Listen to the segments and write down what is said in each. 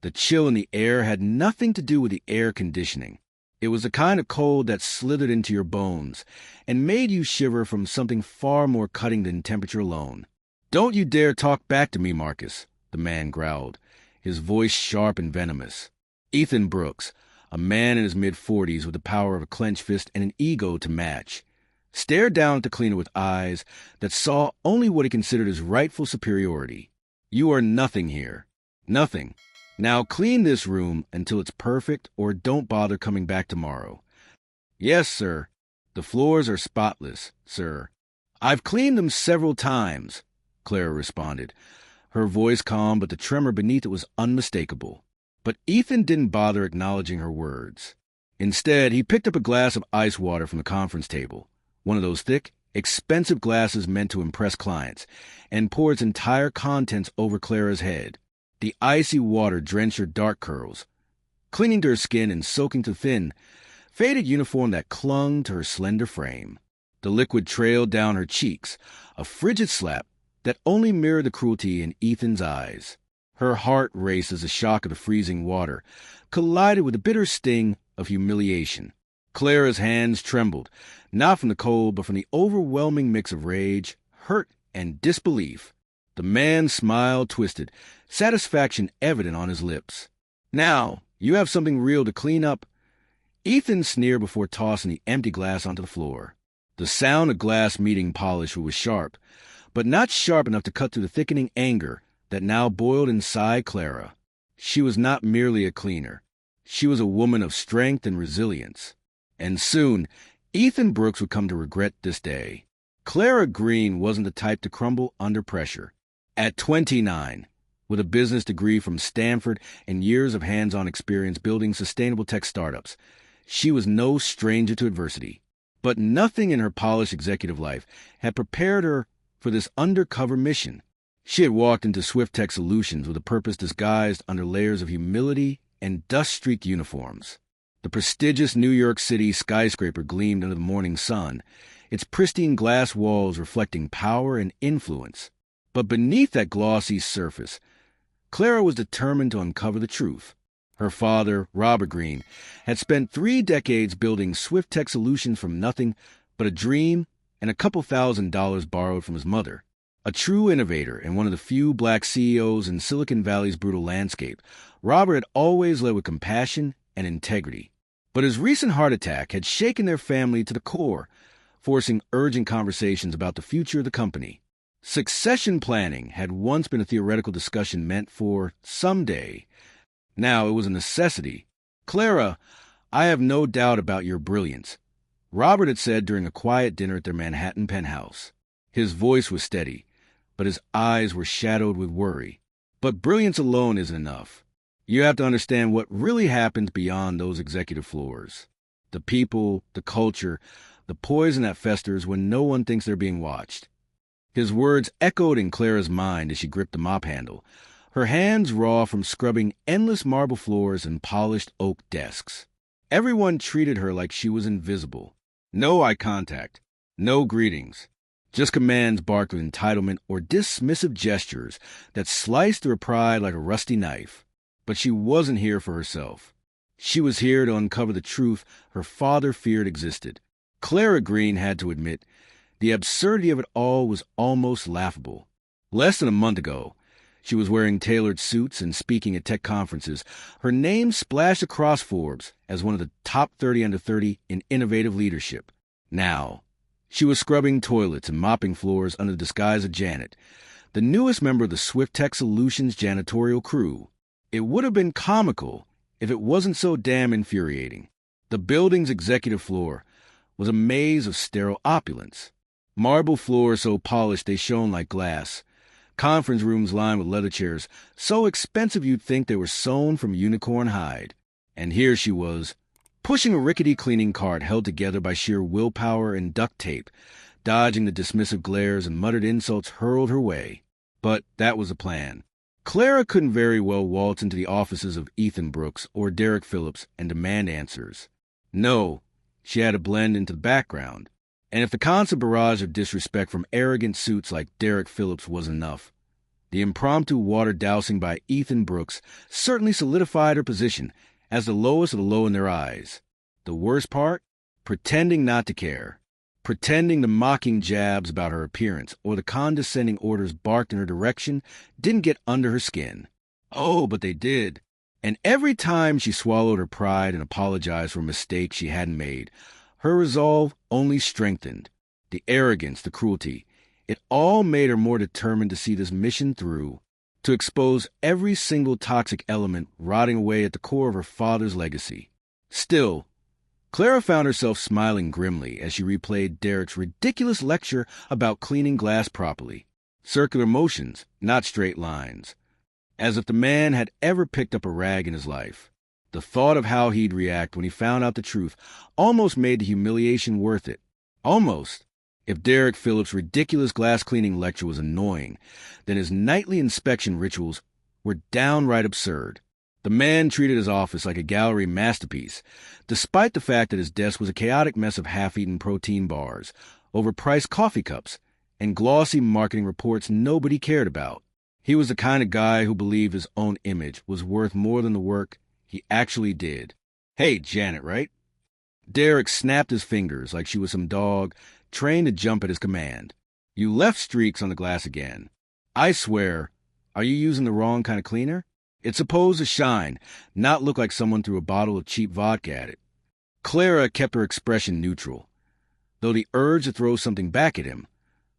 The chill in the air had nothing to do with the air conditioning. It was the kind of cold that slithered into your bones and made you shiver from something far more cutting than temperature alone. "Don't you dare talk back to me, Marcus," the man growled, his voice sharp and venomous. Ethan Brooks, a man in his mid-40s with the power of a clenched fist and an ego to match, stared down at the cleaner with eyes that saw only what he considered his rightful superiority. "You are nothing here. Nothing. Now clean this room until it's perfect or don't bother coming back tomorrow." "Yes, sir. The floors are spotless, sir. I've cleaned them several times," Clara responded, her voice calm, but the tremor beneath it was unmistakable. But Ethan didn't bother acknowledging her words. Instead, he picked up a glass of ice water from the conference table, one of those thick, expensive glasses meant to impress clients, and poured its entire contents over Clara's head. The icy water drenched her dark curls, clinging to her skin and soaking to the thin, faded uniform that clung to her slender frame. The liquid trailed down her cheeks, a frigid slap that only mirrored the cruelty in Ethan's eyes. Her heart raced as the shock of the freezing water collided with the bitter sting of humiliation. Clara's hands trembled, not from the cold, but from the overwhelming mix of rage, hurt, and disbelief. The man's smile twisted, satisfaction evident on his lips. "Now, you have something real to clean up." Ethan sneered before tossing the empty glass onto the floor. The sound of glass meeting polish was sharp, but not sharp enough to cut through the thickening anger that now boiled inside Clara. She was not merely a cleaner. She was a woman of strength and resilience. And soon, Ethan Brooks would come to regret this day. Clara Green wasn't the type to crumble under pressure. At 29, with a business degree from Stanford and years of hands-on experience building sustainable tech startups, she was no stranger to adversity. But nothing in her polished executive life had prepared her for this undercover mission. She had walked into SwiftTech Solutions with a purpose disguised under layers of humility and dust-streaked uniforms. The prestigious New York City skyscraper gleamed under the morning sun, its pristine glass walls reflecting power and influence. But beneath that glossy surface, Clara was determined to uncover the truth. Her father, Robert Green, had spent 3 decades building SwiftTech Solutions from nothing but a dream and a couple $1,000s borrowed from his mother. A true innovator and one of the few black CEOs in Silicon Valley's brutal landscape, Robert had always led with compassion and integrity. But his recent heart attack had shaken their family to the core, forcing urgent conversations about the future of the company. Succession planning had once been a theoretical discussion meant for someday. Now it was a necessity. "Clara, I have no doubt about your brilliance," Robert had said during a quiet dinner at their Manhattan penthouse. His voice was steady, but his eyes were shadowed with worry. "But brilliance alone isn't enough. You have to understand what really happens beyond those executive floors. The people, the culture, the poison that festers when no one thinks they're being watched." His words echoed in Clara's mind as she gripped the mop handle, her hands raw from scrubbing endless marble floors and polished oak desks. Everyone treated her like she was invisible. No eye contact, no greetings, just commands barked with entitlement or dismissive gestures that sliced through her pride like a rusty knife. But she wasn't here for herself. She was here to uncover the truth her father feared existed. Clara Green had to admit the absurdity of it all was almost laughable. Less than a month ago, she was wearing tailored suits and speaking at tech conferences. Her name splashed across Forbes as one of the top 30 under 30 in innovative leadership. Now, she was scrubbing toilets and mopping floors under the disguise of Janet, the newest member of the SwiftTech Solutions janitorial crew. It would have been comical if it wasn't so damn infuriating. The building's executive floor was a maze of sterile opulence. Marble floors so polished they shone like glass. Conference rooms lined with leather chairs, so expensive you'd think they were sewn from unicorn hide. And here she was, pushing a rickety cleaning cart held together by sheer willpower and duct tape, dodging the dismissive glares and muttered insults hurled her way. But that was the plan. Clara couldn't very well waltz into the offices of Ethan Brooks or Derek Phillips and demand answers. No, she had to blend into the background. And if the constant barrage of disrespect from arrogant suits like Derek Phillips was enough, The impromptu water dousing by Ethan Brooks certainly solidified her position as the lowest of the low in their eyes. The worst part? Pretending not to care. Pretending the mocking jabs about her appearance or the condescending orders barked in her direction didn't get under her skin. Oh, but they did. And every time she swallowed her pride and apologized for a mistake she hadn't made, her resolve only strengthened. The arrogance, the cruelty, it all made her more determined to see this mission through, to expose every single toxic element rotting away at the core of her father's legacy. Still, Clara found herself smiling grimly as she replayed Derek's ridiculous lecture about cleaning glass properly. Circular motions, not straight lines. As if the man had ever picked up a rag in his life. The thought of how he'd react when he found out the truth almost made the humiliation worth it. Almost. If Derek Phillips' ridiculous glass-cleaning lecture was annoying, then his nightly inspection rituals were downright absurd. The man treated his office like a gallery masterpiece, despite the fact that his desk was a chaotic mess of half-eaten protein bars, overpriced coffee cups, and glossy marketing reports nobody cared about. He was the kind of guy who believed his own image was worth more than the work he actually did. Hey, Janet, right? Derek snapped his fingers like she was some dog trained to jump at his command. You left streaks on the glass again. I swear, are you using the wrong kind of cleaner? It's supposed to shine, not look like someone threw a bottle of cheap vodka at it. Clara kept her expression neutral, though the urge to throw something back at him,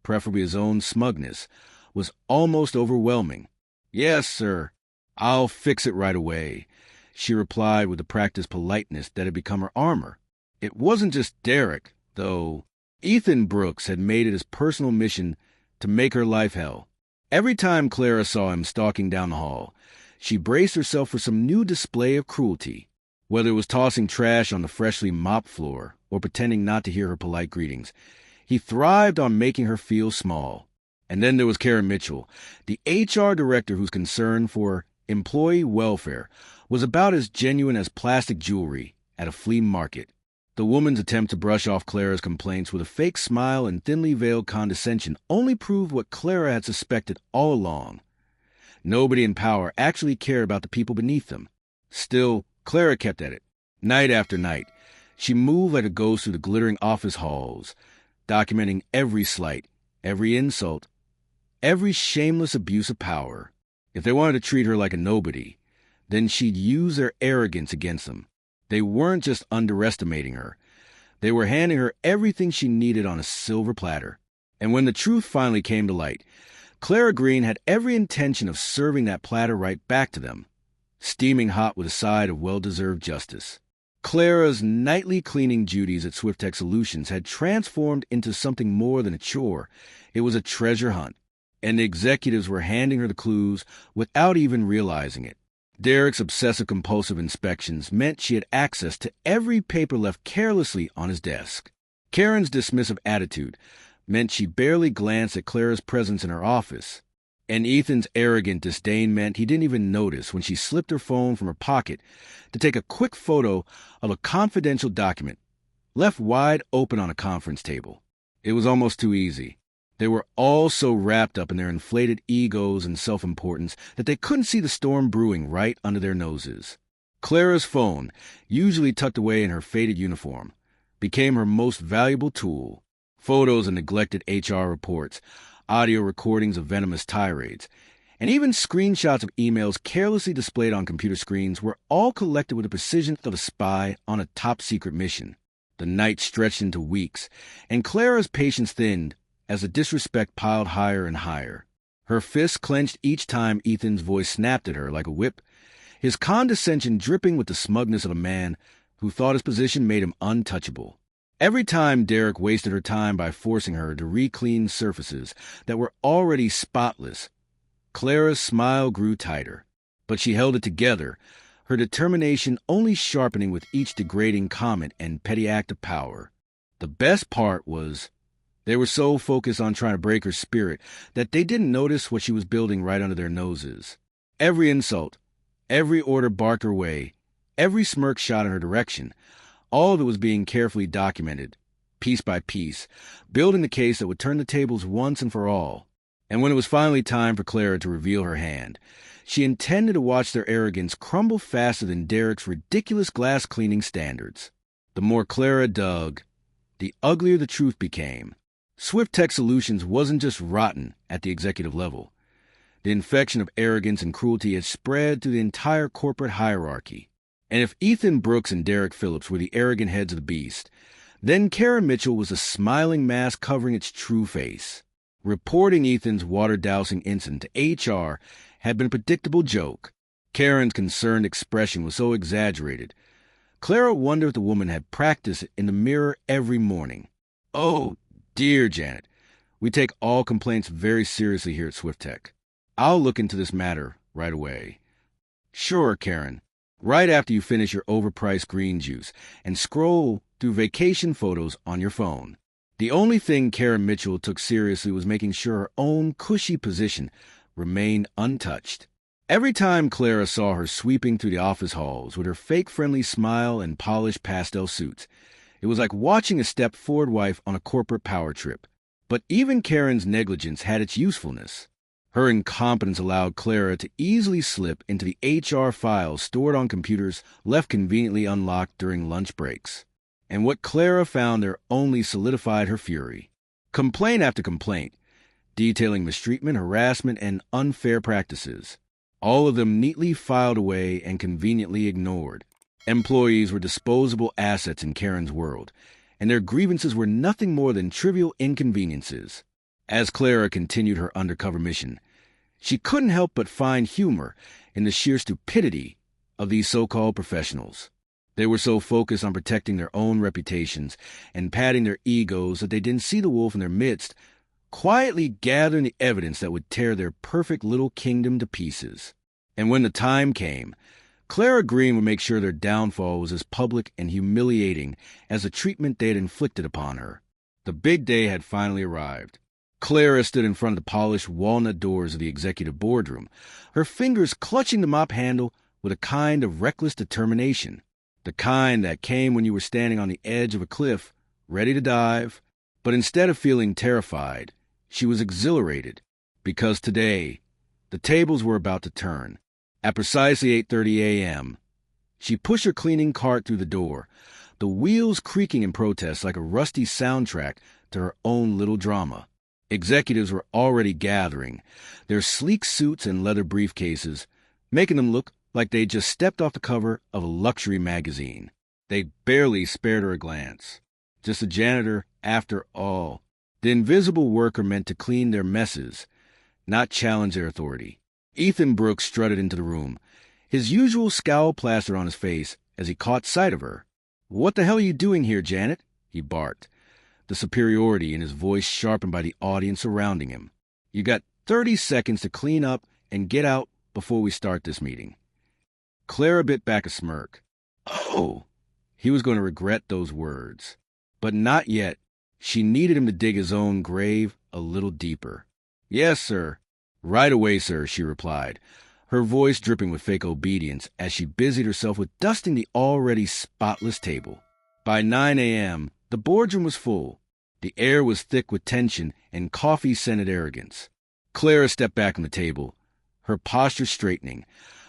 preferably his own smugness, was almost overwhelming. Yes, sir. I'll fix it right away, she replied with the practiced politeness that had become her armor. It wasn't just Derek, though. Ethan Brooks had made it his personal mission to make her life hell. Every time Clara saw him stalking down the hall, she braced herself for some new display of cruelty, whether it was tossing trash on the freshly mopped floor or pretending not to hear her polite greetings. He thrived on making her feel small. And then there was Karen Mitchell, the HR director whose concern for employee welfare was about as genuine as plastic jewelry at a flea market. The woman's attempt to brush off Clara's complaints with a fake smile and thinly veiled condescension only proved what Clara had suspected all along. Nobody in power actually cared about the people beneath them. Still, Clara kept at it. Night after night, she moved like a ghost through the glittering office halls, documenting every slight, every insult, every shameless abuse of power. If they wanted to treat her like a nobody, then she'd use their arrogance against them. They weren't just underestimating her. They were handing her everything she needed on a silver platter. And when the truth finally came to light, Clara Green had every intention of serving that platter right back to them, steaming hot with a side of well-deserved justice. Clara's nightly cleaning duties at SwiftTech Solutions had transformed into something more than a chore. It was a treasure hunt, and the executives were handing her the clues without even realizing it. Derek's obsessive-compulsive inspections meant she had access to every paper left carelessly on his desk. Karen's dismissive attitude meant she barely glanced at Clara's presence in her office. And Ethan's arrogant disdain meant he didn't even notice when she slipped her phone from her pocket to take a quick photo of a confidential document left wide open on a conference table. It was almost too easy. They were all so wrapped up in their inflated egos and self-importance that they couldn't see the storm brewing right under their noses. Clara's phone, usually tucked away in her faded uniform, became her most valuable tool. Photos of neglected HR reports, audio recordings of venomous tirades, and even screenshots of emails carelessly displayed on computer screens were all collected with the precision of a spy on a top-secret mission. The night stretched into weeks, and Clara's patience thinned as the disrespect piled higher and higher. Her fists clenched each time Ethan's voice snapped at her like a whip, his condescension dripping with the smugness of a man who thought his position made him untouchable. Every time Derek wasted her time by forcing her to re-clean surfaces that were already spotless, Clara's smile grew tighter. But she held it together, her determination only sharpening with each degrading comment and petty act of power. The best part was they were so focused on trying to break her spirit that they didn't notice what she was building right under their noses. Every insult, every order barked her way, every smirk shot in her direction, all of it was being carefully documented, piece by piece, building the case that would turn the tables once and for all. And when it was finally time for Clara to reveal her hand, she intended to watch their arrogance crumble faster than Derek's ridiculous glass cleaning standards. The more Clara dug, the uglier the truth became. SwiftTech Solutions wasn't just rotten at the executive level. The infection of arrogance and cruelty had spread through the entire corporate hierarchy. And if Ethan Brooks and Derek Phillips were the arrogant heads of the beast, then Karen Mitchell was a smiling mask covering its true face. Reporting Ethan's water-dousing incident to HR had been a predictable joke. Karen's concerned expression was so exaggerated. Clara wondered if the woman had practiced it in the mirror every morning. "Oh, dear Janet, we take all complaints very seriously here at SwiftTech. I'll look into this matter right away." "Sure, Karen. Right after you finish your overpriced green juice and scroll through vacation photos on your phone." The only thing Karen Mitchell took seriously was making sure her own cushy position remained untouched. Every time Clara saw her sweeping through the office halls with her fake-friendly smile and polished pastel suits, it was like watching a step-forward wife on a corporate power trip. But even Karen's negligence had its usefulness. Her incompetence allowed Clara to easily slip into the HR files stored on computers left conveniently unlocked during lunch breaks. And what Clara found there only solidified her fury. Complaint after complaint, detailing mistreatment, harassment, and unfair practices. All of them neatly filed away and conveniently ignored. Employees were disposable assets in Karen's world, and their grievances were nothing more than trivial inconveniences. As Clara continued her undercover mission, she couldn't help but find humor in the sheer stupidity of these so-called professionals. They were so focused on protecting their own reputations and padding their egos that they didn't see the wolf in their midst, quietly gathering the evidence that would tear their perfect little kingdom to pieces. And when the time came, Clara Green would make sure their downfall was as public and humiliating as the treatment they had inflicted upon her. The big day had finally arrived. Clara stood in front of the polished walnut doors of the executive boardroom, her fingers clutching the mop handle with a kind of reckless determination. The kind that came when you were standing on the edge of a cliff, ready to dive. But instead of feeling terrified, she was exhilarated, because today, the tables were about to turn. At precisely 8:30 a.m., she pushed her cleaning cart through the door, the wheels creaking in protest like a rusty soundtrack to her own little drama. Executives were already gathering, their sleek suits and leather briefcases, making them look like they'd just stepped off the cover of a luxury magazine. They barely spared her a glance. Just a janitor, after all. The invisible worker meant to clean their messes, not challenge their authority. Ethan Brooks strutted into the room, his usual scowl plastered on his face as he caught sight of her. "What the hell are you doing here, Janet?" he barked, the superiority in his voice sharpened by the audience surrounding him. "You got 30 seconds to clean up and get out before we start this meeting." Clara bit back a smirk. Oh, he was going to regret those words. But not yet. She needed him to dig his own grave a little deeper. "Yes, sir." "Right away, sir," she replied, her voice dripping with fake obedience as she busied herself with dusting the already spotless table. By 9 a.m., the boardroom was full. The air was thick with tension and coffee-scented arrogance. Clara stepped back from the table, her posture straightening,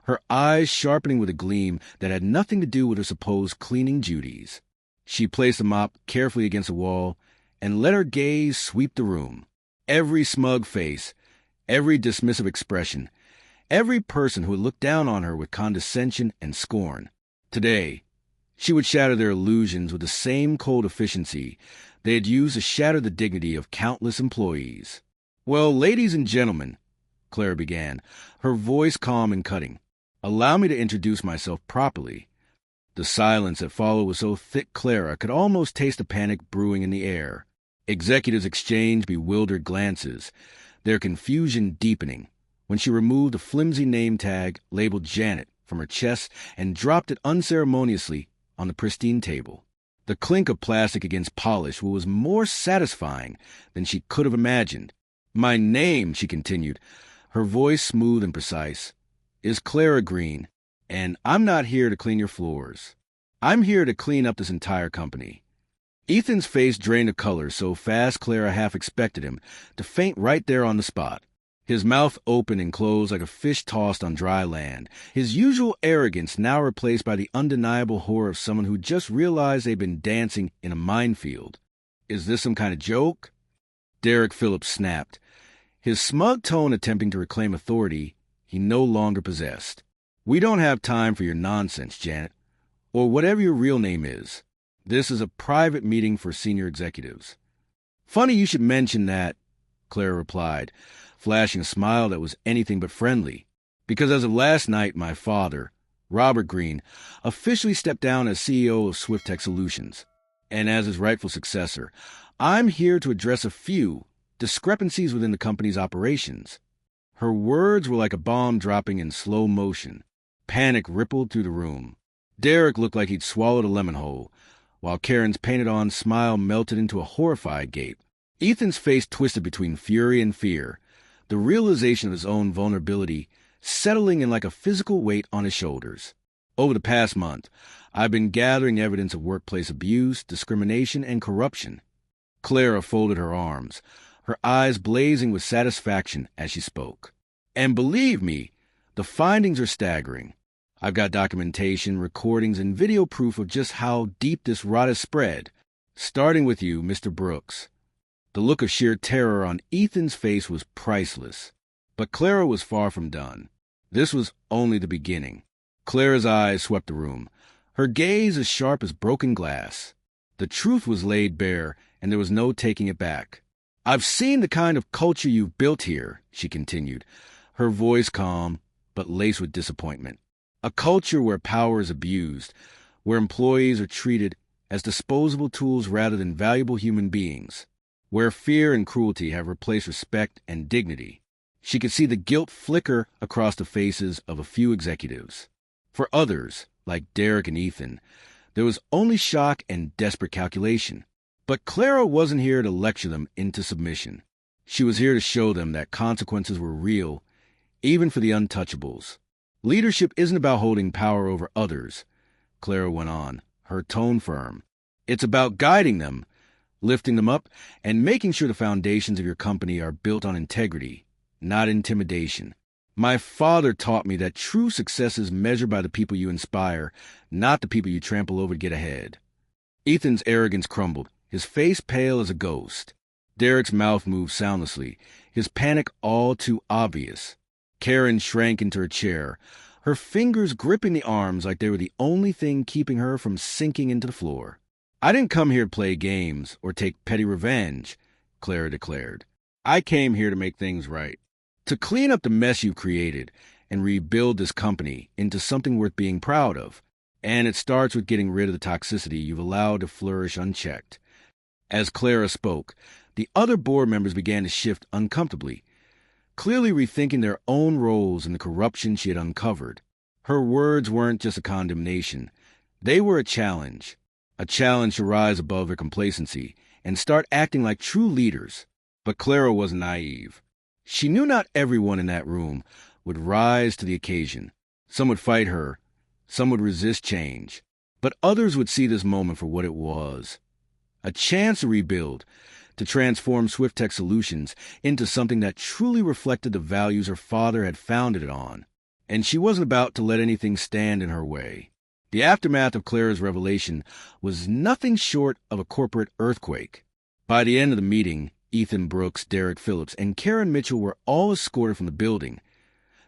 her eyes sharpening with a gleam that had nothing to do with her supposed cleaning duties. She placed the mop carefully against the wall and let her gaze sweep the room. Every smug face, every dismissive expression, every person who had looked down on her with condescension and scorn. Today, she would shatter their illusions with the same cold efficiency they had used to shatter the dignity of countless employees. "Well, ladies and gentlemen," Clara began, her voice calm and cutting, "allow me to introduce myself properly." The silence that followed was so thick Clara could almost taste the panic brewing in the air. Executives exchanged bewildered glances, their confusion deepening, when she removed the flimsy name tag labeled Janet from her chest and dropped it unceremoniously on the pristine table. The clink of plastic against polish was more satisfying than she could have imagined. "My name," she continued, her voice smooth and precise, "is Clara Green, and I'm not here to clean your floors. I'm here to clean up this entire company." Ethan's face drained of color so fast Clara half expected him to faint right there on the spot. His mouth open and closed like a fish tossed on dry land, his usual arrogance now replaced by the undeniable horror of someone who just realized they've been dancing in a minefield. Is this some kind of joke? Derek Phillips snapped, his smug tone attempting to reclaim authority he no longer possessed. We don't have time for your nonsense, Janet, or whatever your real name is. This is a private meeting for senior executives. Funny you should mention that, Clara replied, flashing a smile that was anything but friendly, because as of last night, my father, Robert Green, officially stepped down as CEO of SwiftTech Solutions, and as his rightful successor, I'm here to address a few discrepancies within the company's operations. Her words were like a bomb dropping in slow motion. Panic rippled through the room. Derek looked like he'd swallowed a lemon whole, while Karen's painted-on smile melted into a horrified gape. Ethan's face twisted between fury and fear, the realization of his own vulnerability settling in like a physical weight on his shoulders. Over the past month, I've been gathering evidence of workplace abuse, discrimination, and corruption. Clara folded her arms, her eyes blazing with satisfaction as she spoke. And believe me, the findings are staggering. I've got documentation, recordings, and video proof of just how deep this rot has spread, starting with you, Mr. Brooks. The look of sheer terror on Ethan's face was priceless. But Clara was far from done. This was only the beginning. Clara's eyes swept the room, her gaze as sharp as broken glass. The truth was laid bare, and there was no taking it back. I've seen the kind of culture you've built here, she continued, her voice calm but laced with disappointment. A culture where power is abused, where employees are treated as disposable tools rather than valuable human beings, where fear and cruelty have replaced respect and dignity. She could see the guilt flicker across the faces of a few executives. For others, like Derek and Ethan, there was only shock and desperate calculation. But Clara wasn't here to lecture them into submission. She was here to show them that consequences were real, even for the untouchables. Leadership isn't about holding power over others, Clara went on, her tone firm. It's about guiding them, lifting them up, and making sure the foundations of your company are built on integrity, not intimidation. My father taught me that true success is measured by the people you inspire, not the people you trample over to get ahead. Ethan's arrogance crumbled, his face pale as a ghost. Derek's mouth moved soundlessly, his panic all too obvious. Karen shrank into her chair, her fingers gripping the arms like they were the only thing keeping her from sinking into the floor. I didn't come here to play games or take petty revenge, Clara declared. I came here to make things right, to clean up the mess you've created and rebuild this company into something worth being proud of. And it starts with getting rid of the toxicity you've allowed to flourish unchecked. As Clara spoke, the other board members began to shift uncomfortably, clearly rethinking their own roles in the corruption she had uncovered. Her words weren't just a condemnation. They were a challenge to rise above their complacency and start acting like true leaders. But Clara wasn't naive. She knew not everyone in that room would rise to the occasion. Some would fight her, some would resist change, but others would see this moment for what it was. A chance to rebuild, to transform SwiftTech Solutions into something that truly reflected the values her father had founded it on. And she wasn't about to let anything stand in her way. The aftermath of Clara's revelation was nothing short of a corporate earthquake. By the end of the meeting, Ethan Brooks, Derek Phillips, and Karen Mitchell were all escorted from the building,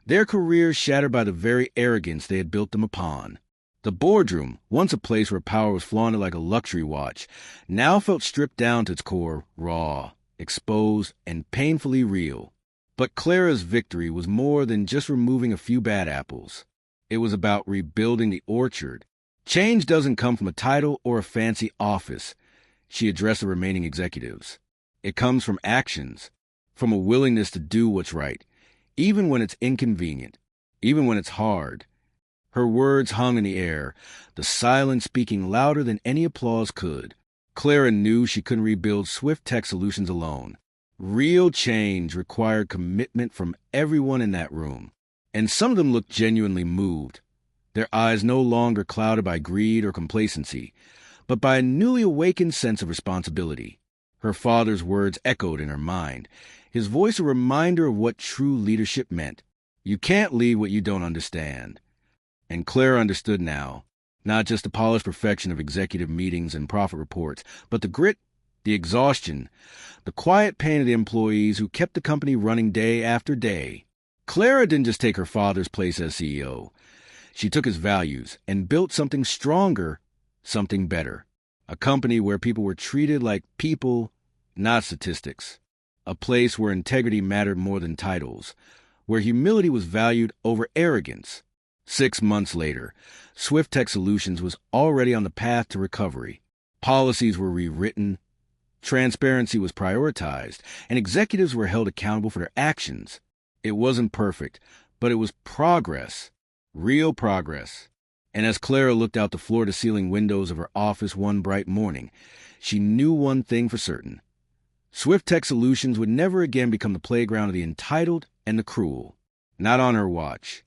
their careers shattered by the very arrogance they had built them upon. The boardroom, once a place where power was flaunted like a luxury watch, now felt stripped down to its core, raw, exposed, and painfully real. But Clara's victory was more than just removing a few bad apples. It was about rebuilding the orchard. Change doesn't come from a title or a fancy office, she addressed the remaining executives. It comes from actions, from a willingness to do what's right, even when it's inconvenient, even when it's hard. Her words hung in the air, the silence speaking louder than any applause could. Clara knew she couldn't rebuild SwiftTech Solutions alone. Real change required commitment from everyone in that room. And some of them looked genuinely moved, their eyes no longer clouded by greed or complacency, but by a newly awakened sense of responsibility. Her father's words echoed in her mind, his voice a reminder of what true leadership meant. You can't lead what you don't understand. And Clara understood now, not just the polished perfection of executive meetings and profit reports, but the grit, the exhaustion, the quiet pain of the employees who kept the company running day after day. Clara didn't just take her father's place as CEO. She took his values and built something stronger, something better. A company where people were treated like people, not statistics. A place where integrity mattered more than titles, where humility was valued over arrogance. 6 months later, SwiftTech Solutions was already on the path to recovery. Policies were rewritten, transparency was prioritized, and executives were held accountable for their actions. It wasn't perfect, but it was progress, real progress. And as Clara looked out the floor-to-ceiling windows of her office one bright morning, she knew one thing for certain. SwiftTech Solutions would never again become the playground of the entitled and the cruel. Not on her watch.